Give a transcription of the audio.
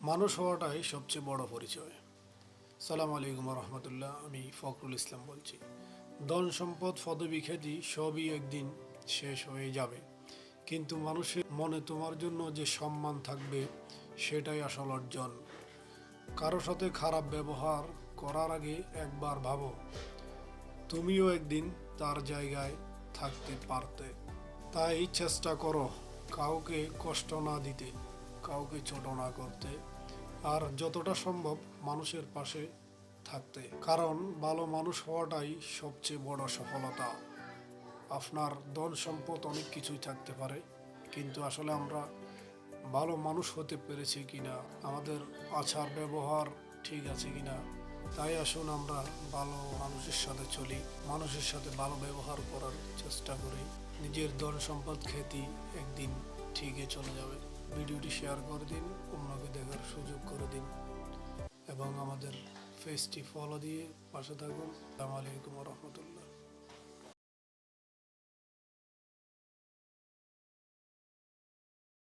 মানুষ হওয়াটাই সবচেয়ে বড় পরিচয়। সালাম আলাইকুম রহমতুল্লাহ, আমি ফখরুল ইসলাম বলছি। ধন সম্পদ পদবী খ্যাতি সবই একদিন শেষ হয়ে যাবে, কিন্তু মানুষের মনে তোমার জন্য যে সম্মান থাকবে সেটাই আসল অর্জন। কারো সাথে খারাপ ব্যবহার করার আগে একবার ভাবো, তুমিও একদিন তার জায়গায় থাকতে পারতে। তাই চেষ্টা করো কাউকে কষ্ট না দিতে, কাউকে ছোট না করতে, আর যতটা সম্ভব মানুষের পাশে থাকতে। কারণ ভালো মানুষ হওয়াটাই সবচেয়ে বড় সফলতা। আপনার ধন সম্পদ অনেক কিছুই থাকতে পারে, কিন্তু আসলে আমরা ভালো মানুষ হতে পেরেছি কিনা, আমাদের আচার ব্যবহার ঠিক আছে কিনা, তাই আসুন আমরা ভালো মানুষের সাথে চলি, মানুষের সাথে ভালো ব্যবহার করার চেষ্টা করি। নিজের ধন সম্পদ খ্যাতি একদিন ঠিকই চলে যাবে। ভিডিওটি শেয়ার করে দিন, অন্যকে দেখার সুযোগ করে দিন এবং আমাদের পেজটি ফলো দিয়ে পাশে থাকুন। আসসালামু আলাইকুম রহমতুল্লাহ।